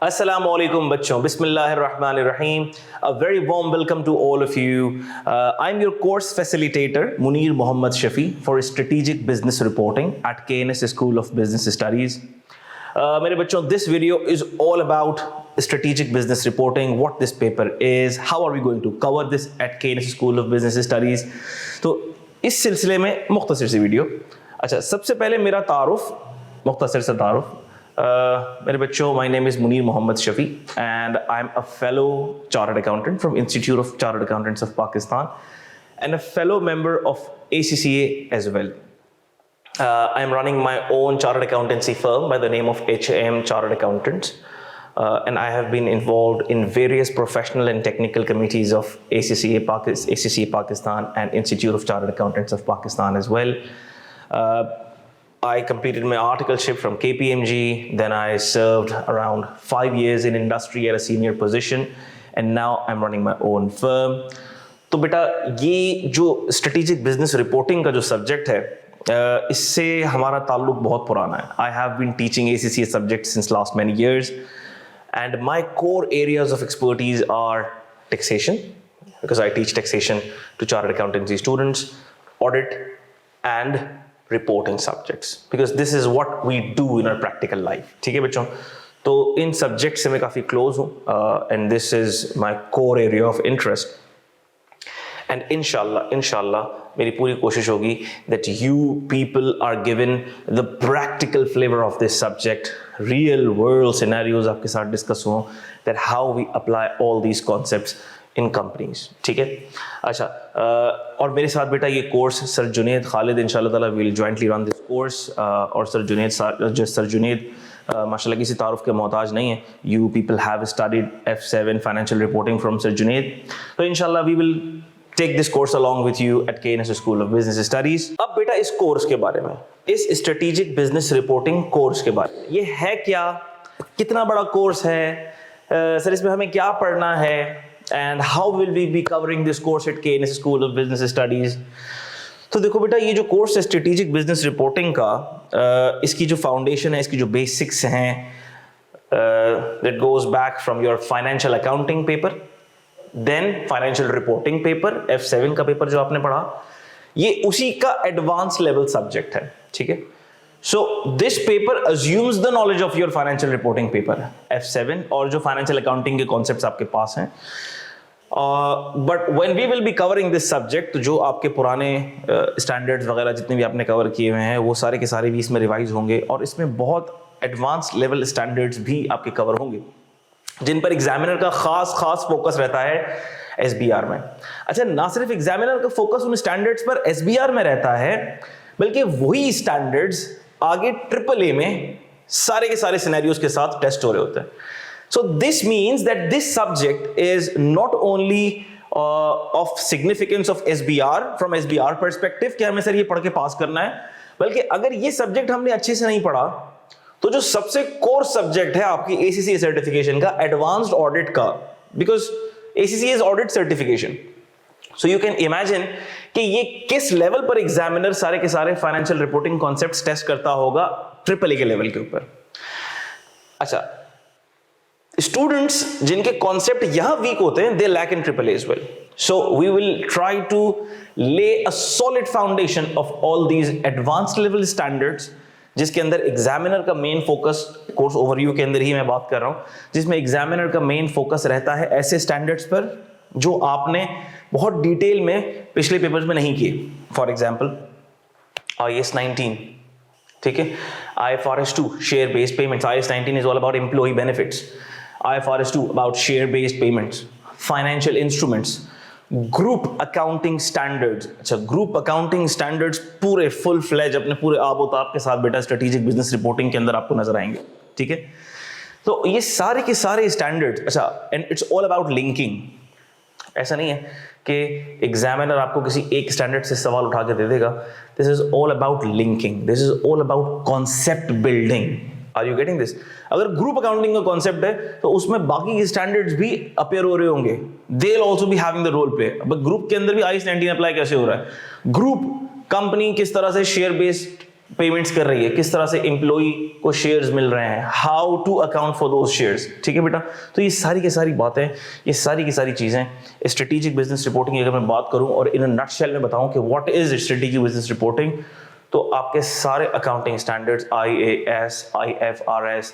Assalamu alaikum bachon, Bismillahirrahmanirrahim. A very warm welcome to all of you. I'm your course facilitator, Munir Muhammad Shafi, for Strategic Business Reporting at KNS School of Business Studies. मेरे बच्चों, this video is all about strategic business reporting, what this paper is, how are we going to cover this at KNS School of Business Studies. तो इस सिलसिले में मुख्तसर सी video. अच्छा, सबसे पहले मेरा तारुफ, मुख्तसर सा तारुफ. मेरे बच्चों, my name is Munir Muhammad Shafi and I'm a fellow chartered accountant from Institute of Chartered Accountants of Pakistan and a fellow member of ACCA as well. I'm running my own chartered accountancy firm by the name of HAM Chartered Accountants, and I have been involved in various professional and technical committees of ACCA Pakistan and Institute of Chartered Accountants of Pakistan as well. I completed my articleship from KPMG, then I served around 5 years in industry at a senior position, and now I'm running my own firm. तो बेटा, ये जो strategic business reporting का जो subject है, इससे हमारा ताल्लुक बहुत पुराना है. I have been teaching ACCA subjects since last many years, and my core areas of expertise are taxation, because I teach taxation to chartered accountancy students, audit, and reporting subjects, because this is what we do in our practical life. ठीक है बच्चों, तो इन subjects से मैं काफ़ी close हूँ, and this is my core area of interest. And inshallah मेरी पूरी कोशिश होगी that you people are given the practical flavor of this subject, real world scenarios आपके साथ discuss हों, that how we apply all these concepts in companies. ठीक है. अच्छा, और मेरे साथ बेटा ये कोर्स सर जुनेद खालिद इंशाल्लाह ताला will jointly run this course, और सर जुनेद माशाल्लाह किसी तारुफ के मोहताज नहीं है. You people have studied F7 financial reporting from sir Junaid, तो इंशाल्लाह we will take this course along with you at KNS School of Business Studies. अब बेटा इस कोर्स के बारे में, इस स्ट्रेटेजिक बिजनेस रिपोर्टिंग कोर्स के बारे में, ये है क्या, कितना बड़ा कोर्स है, सर इसमें हमें क्या पढ़ना है, and how will we be covering this course at KNS School of Business Studies. तो देखो बेटा, ये जो कोर्स है स्ट्रेटेजिक बिजनेस रिपोर्टिंग का, इसकी जो फाउंडेशन है, इसकी जो बेसिक्स हैं, that goes back from your financial accounting paper, then financial reporting paper, F7 का पेपर जो आपने पढ़ा, ये उसी का एडवांस लेवल सब्जेक्ट है. ठीक है. So this paper assumes the knowledge of your financial reporting paper F7 और जो financial accounting के concepts आपके पास हैं. But when we will be covering this subject, जो आपके पुराने standards वगैरह जितने भी आपने cover किए हुए हैं, वो सारे के सारे भी इसमें रिवाइज होंगे, और इसमें बहुत advanced level standards भी आपके cover होंगे, जिन पर एग्जामिनर का खास फोकस रहता है SBR में. अच्छा, ना सिर्फ एग्जामिनर का फोकस उन स्टैंडर्ड्स पर SBR में रहता है, बल्कि वही स्टैंडर्ड्स आगे AAA में सारे के सारे सिनेरियोज के साथ टेस्ट हो रहे होते हैं. So this means that this subject is not only of significance of SBR from SBR perspective कि हमें सर ये पढ़ के पास करना है, बल्कि अगर ये सब्जेक्ट हमने अच्छे से नहीं पढ़ा, तो जो सबसे कोर सब्जेक्ट है आपकी ACCA सर्टिफिकेशन का, एडवांस्ड ऑडिट का, because ACCA is audit certification, so you can imagine कि ये किस लेवल पर एग्जामिनर सारे के सारे फाइनेंशियल रिपोर्टिंग कॉन्सेप्ट्स टेस्ट करता होगा AAA के लेवल के ऊपर. अच्छा, स्टूडेंट्स जिनके कॉन्सेप्ट यहां वीक होते हैं, they lack in AAA as well. So we will try to lay a solid foundation of all these advanced level standards, जिसके अंदर एग्जामिनर का मेन फोकस, कोर्स ओवरव्यू के अंदर ही मैं बात कर रहा हूं, जिसमें एग्जामिनर का मेन फोकस रहता है ऐसे स्टैंडर्ड्स पर जो आपने बहुत डिटेल में पिछले पेपर्स में नहीं किए. फॉर एग्जांपल IAS 19, ठीक है, IFRS 2 share based payments. IAS 19 is all about employ benefits. IFRS 2 about share based payments, financial instruments, group accounting standards. अच्छा, ग्रुप अकाउंटिंग स्टैंडर्ड्स पूरे फुल फ्लेज अपने पूरे आबोताब के साथ बेटा स्ट्रेटेजिक बिजनेस रिपोर्टिंग के अंदर आपको नजर आएंगे. ठीक है. तो ये सारे के सारे स्टैंडर्ड्स. अच्छा, and it's all about linking. ऐसा नहीं है कि एग्जामिनर आपको किसी एक स्टैंडर्ड से सवाल उठा के दे देगा. This is all about linking, this is all about concept building. Are you getting this? अगर ग्रुप अकाउंटिंग का कॉन्सेप्ट है तो उसमें बाकी के स्टैंडर्ड्स भी अपेयर हो रहे होंगे, they will also be having the role play. अब ग्रुप के अंदर भी IAS 19 अप्लाई कैसे हो रहा है, ग्रुप कंपनी किस तरह से शेयर बेस्ड पेमेंट्स कर रही है, किस तरह से एम्प्लॉई को शेयर्स मिल रहे हैं, how to account for those shares. ठीक है बेटा, तो ये सारी की सारी बातें, ये सारी की सारी चीज़ें स्ट्रेटेजिक बिजनेस रिपोर्टिंग की अगर मैं बात करूं और इन नटशेल में बताऊं कि what is strategic business reporting, तो आपके सारे अकाउंटिंग स्टैंडर्ड्स IAS, IFRS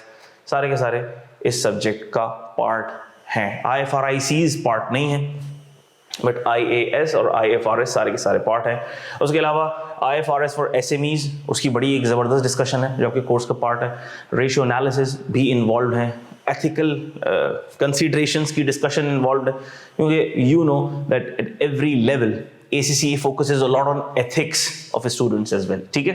सारे के सारे इस सब्जेक्ट का पार्ट हैं। IFRICs पार्ट नहीं है, बट IAS और IFRS सारे के सारे पार्ट हैं। उसके अलावा IFRS फॉर SMEs, उसकी बड़ी एक ज़बरदस्त डिस्कशन है जो आपके कोर्स का पार्ट है। रेशियो एनालिसिस भी इन्वॉल्व है, एथिकल कंसीडरेशंस की डिस्कशन इन्वॉल्व है, क्योंकि you know that at every level ACCA focuses a lot on ethics of students as well। ठीक है,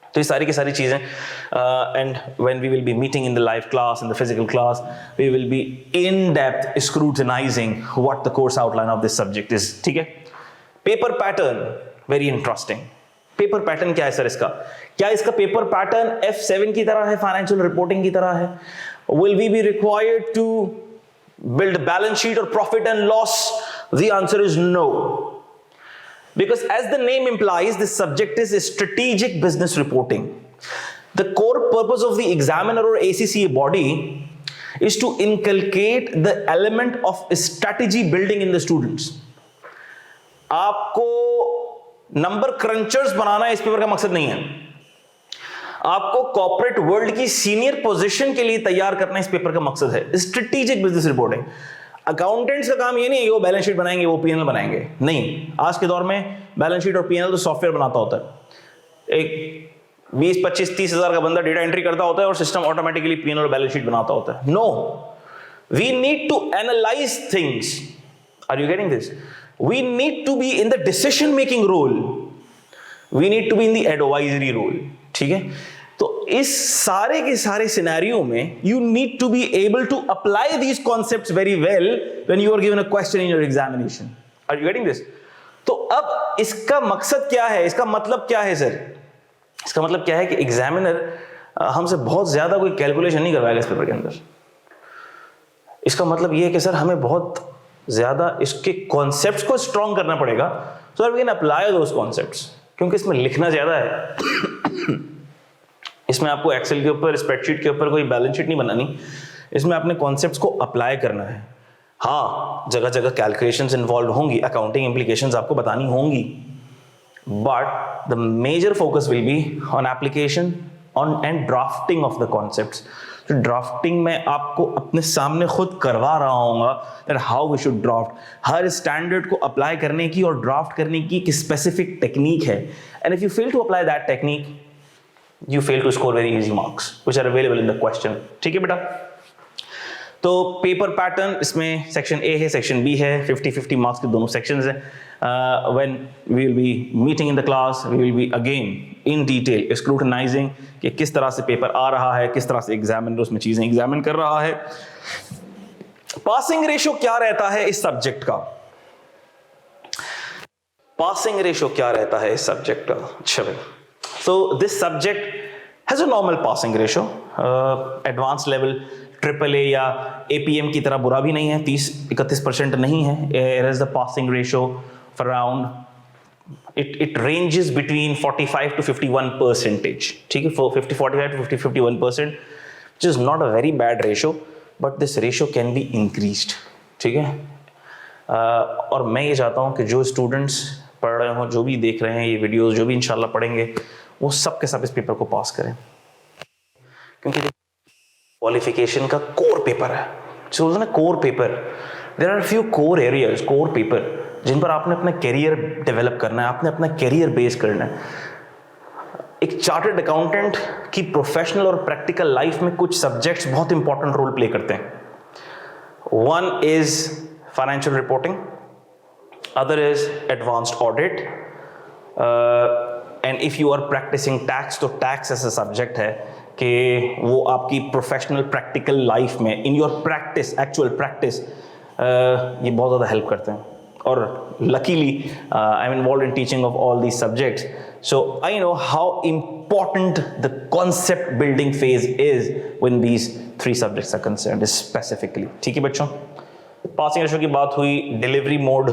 तो ये सारी की सारी चीज़ें and when we will be meeting in the live class, in the physical class, we will be in depth scrutinizing what the course outline of this subject is. ठीक है, paper pattern very interesting. Paper pattern क्या है sir इसका? क्या इसका paper pattern F7 की तरह है, फाइनेंशियल रिपोर्टिंग की तरह है? Will we be required to build balance sheet और profit and loss? The answer is no, because as the name implies, this subject is strategic business reporting. The core purpose of the examiner or ACCA body is to inculcate the element of strategy building in the students. आपको number क्रंचर्स बनाना इस paper का मकसद नहीं है, आपको corporate world की senior position के लिए तैयार करना इस पेपर का मकसद है। स्ट्रेटेजिक बिजनेस रिपोर्टिंग, अकाउंटेंट्स का काम ये नहीं है कि वो बैलेंस शीट बनाएंगे, वो P&L बनाएंगे, नहीं। आज के दौर में बैलेंस शीट और P&L तो सॉफ्टवेयर बनाता होता है। एक 20, 25, 30 हज़ार का बंदा डेटा एंट्री करता होता है और सिस्टम ऑटोमेटिकली P&L और बैलेंस शीट बनाता होता है। No, we need to analyse things. Are you getting this? We need to be in the decision making role, we need to be in the advisory role. ठीक है, तो इस सारे के सारे सिनेरियो में you need to be able to apply these concepts very well when you are given a question in your examination. Are you getting this? तो अब इसका मकसद क्या है, इसका मतलब क्या है सर? इसका मतलब क्या है कि एग्जामिनर हमसे बहुत ज्यादा कोई कैलकुलेशन नहीं करवाएगा इस पेपर के अंदर। इसका मतलब यह है कि सर हमें बहुत ज्यादा इसके कॉन्सेप्ट्स को स्ट्रॉन्ग करना पड़ेगा so that we can apply those concepts, क्योंकि इसमें लिखना ज्यादा है। इसमें आपको एक्सेल के ऊपर, स्प्रेडशीट के ऊपर कोई बैलेंस शीट नहीं बनानी, इसमें अपने कॉन्सेप्ट्स को अप्लाई करना है। हाँ, जगह जगह कैलकुलेशंस इन्वॉल्व होंगी, अकाउंटिंग इंप्लीकेशंस आपको बतानी होंगी, but the major focus will be on application on and drafting of the concepts. तो ड्राफ्टिंग में आपको अपने सामने खुद करवा रहा हूँगा that how we should draft. हर स्टैंडर्ड को अप्लाई करने की और ड्राफ्ट करने की एक स्पेसिफिक टेक्निक है, and if you fail to apply that technique you fail to score very easy marks which are available in the question। ठीक है बेटा, तो पेपर पैटर्न इसमें सेक्शन A है, सेक्शन B है, 50-50 मार्क्स के दोनों सेक्शंस हैं। When we will be meeting in the class, we will be again in detail scrutinizing कि किस तरह से पेपर आ रहा है, किस तरह से एग्जामिनर उसमें चीजें एग्जामिन कर रहा है। पासिंग रेशियो क्या रहता है इस सब्जेक्ट का? पासिंग रेशियो क्या रहता है इस सब्जेक्ट का? अच्छा भाई, so this subject has a normal passing ratio, advanced level AAA या APM की तरह बुरा भी नहीं है, 30-31% नहीं है। It has the passing ratio of around, it ranges between 45 to 51%। ठीक है, 45 to 51%, which is not a very bad ratio, but this ratio can be increased। ठीक है, और मैं ये चाहता हूँ कि जो स्टूडेंट्स पढ़ रहे हो, जो भी देख रहे हैं ये वीडियोस, जो भी इंशाल्लाह पढ़ेंगे, वो सब के सब इस पेपर को पास करें, क्योंकि क्वालिफिकेशन का कोर पेपर है। सो ना core paper, there are few core areas, core paper जिन पर आपने अपना करियर डेवलप करना है, आपने अपना करियर बेस करना है। एक चार्टर्ड अकाउंटेंट की प्रोफेशनल और प्रैक्टिकल लाइफ में कुछ सब्जेक्ट्स बहुत इंपॉर्टेंट रोल प्ले करते हैं। One is financial reporting, other is advanced audit, and if you are practising tax, तो टैक्स ऐसा सब्जेक्ट है कि वो आपकी प्रोफेशनल प्रैक्टिकल लाइफ में, in your practice, actual practice, ये बहुत ज़्यादा हेल्प करते हैं। और luckily I am involve in teaching of all these subjects, so I know how important the concept building phase is when these 3 subjects are concerned specifically. ठीक है बच्चों, passing ratio की बात हुई। डिलीवरी मोड,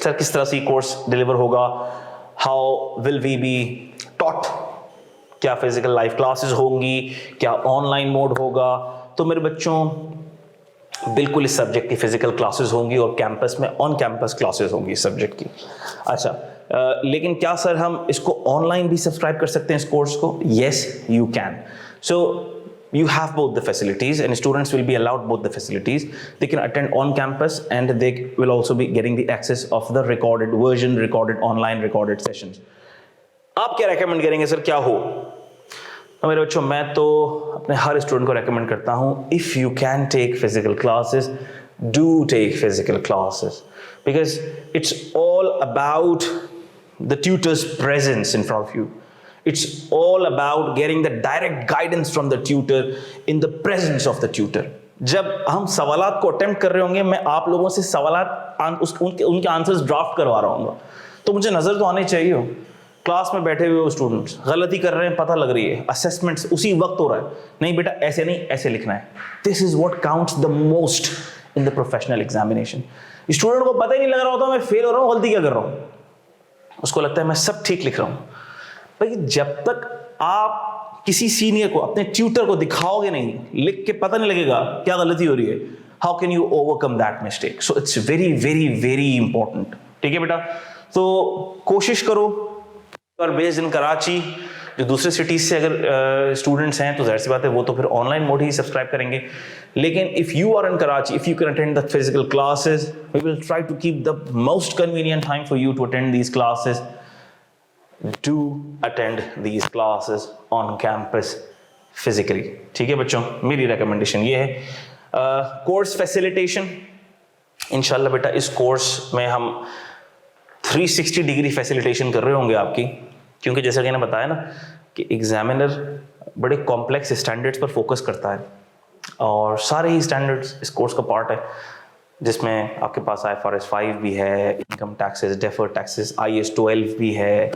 सर किस तरह से course deliver होगा, how will we be taught, क्या फिजिकल लाइव क्लासेस होंगी, क्या ऑनलाइन मोड होगा। तो मेरे बच्चों बिल्कुल इस सब्जेक्ट की फिजिकल क्लासेस होंगी और कैंपस में ऑन कैंपस क्लासेस होंगी इस सब्जेक्ट की। अच्छा, लेकिन क्या सर हम इसको ऑनलाइन भी सब्सक्राइब कर सकते हैं इस कोर्स को? Yes you can. So you have both the facilities and students will be allowed both the facilities. They can attend on campus and they will also be getting the access of the recorded version, recorded online, recorded sessions. आप क्या recommend करेंगे sir, क्या हो? तो मेरे बच्चों मैं तो अपने हर स्टूडेंट को recommend करता हूँ, if you can take physical classes, do take physical classes because it's all about the tutor's presence in front of you. It's all about getting the direct guidance from the tutor in the presence of the tutor. जब हम सवालात को attempt कर रहे होंगे, मैं आप लोगों से सवालात उनके आंसर्स ड्राफ्ट करवा रहा हूँ, तो मुझे नजर तो आनी चाहिए हो। क्लास में बैठे हुए स्टूडेंट्स गलती कर रहे हैं, पता लग रही है, असेसमेंट्स उसी वक्त हो रहा है, नहीं बेटा ऐसे नहीं ऐसे लिखना है। This is what counts the most in the professional examination. Student को पता ही नहीं लग रहा होता मैं फेल हो रहा हूँ, गलती क्या कर रहा हूँ, उसको लगता है मैं सब ठीक लिख रहा हूँ। भाई जब तक आप किसी सीनियर को, अपने ट्यूटर को दिखाओगे नहीं, लिख के पता नहीं लगेगा क्या गलती हो रही है, how can you overcome that mistake? So it's very very very important. ठीक है बेटा, तो कोशिश करो। और बेस्ड इन कराची, जो दूसरे सिटीज से अगर स्टूडेंट्स हैं तो जाहिर सी बात है वो तो फिर ऑनलाइन मोड ही सब्सक्राइब करेंगे। लेकिन if you are in Karachi, if you can attend the physical classes, we will try to keep the most convenient time for you to attend these classes. Do attend these classes on campus physically. ठीक है बच्चों, मेरी recommendation ये है। Course facilitation, इंशाल्लाह बेटा इस course में हम 360 डिग्री फैसिलिटेशन कर रहे होंगे आपकी, क्योंकि जैसा कि मैंने बताया ना कि एग्जामिनर बड़े कॉम्प्लेक्स स्टैंडर्ड्स पर फोकस करता है और सारे ही स्टैंडर्ड्स इस कोर्स का पार्ट है, जिसमें आपके पास IFRS 5 भी है, income taxes, deferred taxes, IAS 12 भी है,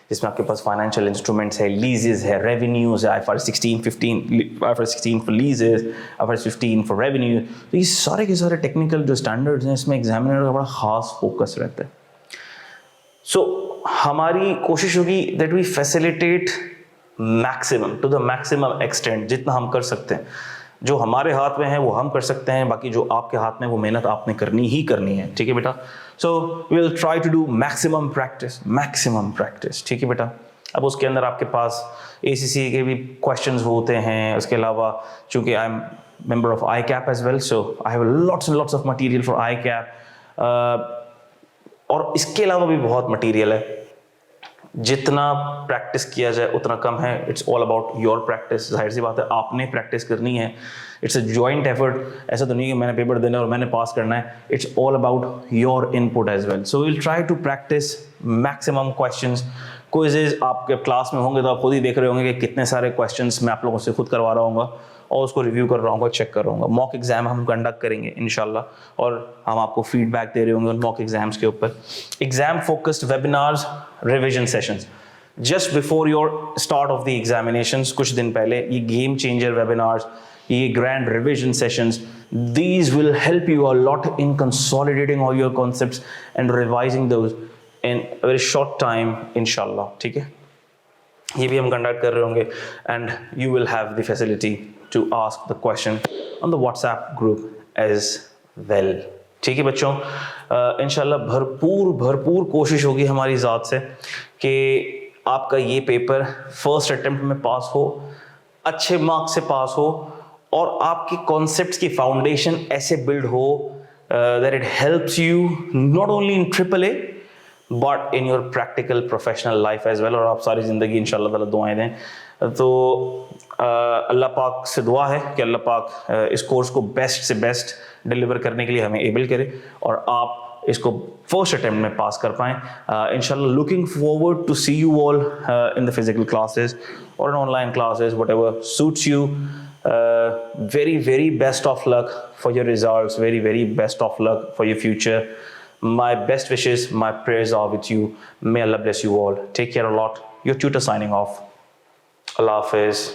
जिसमें आपके पास फाइनेंशियल इंस्ट्रूमेंट्स है, लीजेस है, रेवेन्यूज है, IFRS 16 for लीजेस, IFRS 15 for revenue. तो ये सारे के सारे टेक्निकल जो स्टैंडर्ड्स हैं, इसमें एग्जामिनर का बड़ा खास फोकस रहता है। सो हमारी कोशिश होगी that we facilitate maximum to the maximum extent, जितना हम कर सकते हैं। जो हमारे हाथ में है वो हम कर सकते हैं, बाकी जो आपके हाथ में वो मेहनत आपने करनी ही करनी है। ठीक है बेटा, so we will try to do maximum practice. ठीक है बेटा, अब उसके अंदर आपके पास ACCA के भी क्वेश्चंस होते हैं, उसके अलावा चूंकि I am member of ICAP as well, so I have lots and lots of material for ICAP, और इसके अलावा भी बहुत मटेरियल है। जितना प्रैक्टिस किया जाए उतना कम है। It's all about your practice. जाहिर सी बात है आपने प्रैक्टिस करनी है, इट्स अ जॉइंट एफर्ट। ऐसा तो नहीं कि मैंने पेपर देना और मैंने पास करना है, it's all about your input as well. So will try to practise maximum questions. Quizzes आपके क्लास में होंगे तो आप खुद ही देख रहे होंगे कि कितने सारे क्वेश्चंस मैं आप लोगों से खुद करवा रहा हूँ और उसको रिव्यू कर रहा हूँ, चेक कर रहा हूँ। मॉक एग्जाम हम कंडक्ट करेंगे इंशाल्लाह, और हम आपको फीडबैक दे रहे होंगे उन मॉक एग्जाम्स के ऊपर। Exam focused webinars, revision sessions just before your start of the examinations, कुछ दिन पहले ये गेम चेंजर वेबिनार्स, ये grand revision sessions, these will help you a lot in consolidating all your concepts and revising those in a very short time inshallah। ठीक है, ये भी हम कंडक्ट कर रहे होंगे, and you will have the facility to ask the question on the WhatsApp group as well। ठीक है बच्चों, इंशाल्लाह भरपूर कोशिश होगी हमारी ज़ात से कि आपका ये पेपर फर्स्ट अटेम्प्ट में पास हो, अच्छे मार्क्स से पास हो, और आपकी कॉन्सेप्ट्स की फाउंडेशन ऐसे बिल्ड हो that it helps you not only in AAA but in your practical professional life as well. और आप सारी ज़िंदगी इंशाल्लाह ताला दुआएं दें। तो अल्लाह पाक से दुआ है कि अल्लाह पाक इस कोर्स को बेस्ट से बेस्ट डिलीवर करने के लिए हमें एबल करे और आप इसको फर्स्ट अटेम्प्ट में पास कर पाएँ इंशाल्लाह। Looking forward to see you all in the physical classes और in online classes, whatever suits you. Very best of luck for your results, very best of luck for your future. My best wishes, my prayers are with you. May Allah bless you all. Take care a lot. Your tutor signing off. Allah Hafiz.